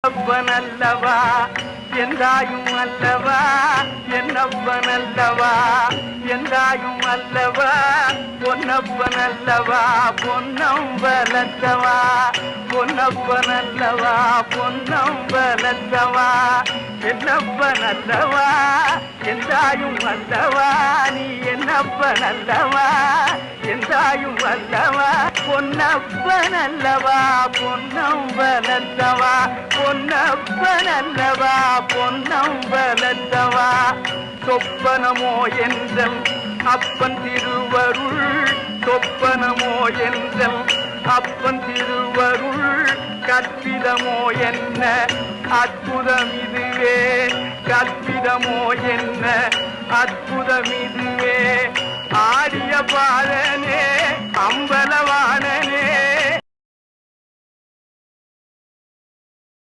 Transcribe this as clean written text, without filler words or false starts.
என்னப்பனல்லவா எந்தாயும் அல்லவா என்னப்பனல்லவா எந்தாயும் அல்லவா பொன்னப்பனல்லவா பொன்னம்பலத்தவா பொன்னப்பனல்லவா பொன்னம்பலத்தவா என்னப்பனல்லவா எந்தாயும் அல்லவா நீ என்னப்பனல்லவா எந்தாயும் அல்லவா பொன்னப்பனல்லவா பொன்னம்பலத்தவா பொன்னப்பனல்லவா பொன்னம்பலத்தவா சொப்பனமோ என்றல் அப்பன் திருவருள் சொப்பனமோ என்றல் அப்பன் திருவருள் கற்பிதமோ என்ன அற்புதம் இதுவே கற்பிதமோ என்ன அற்புதம் இதுவே ஆடிய பாலனே அம்பலவாணனே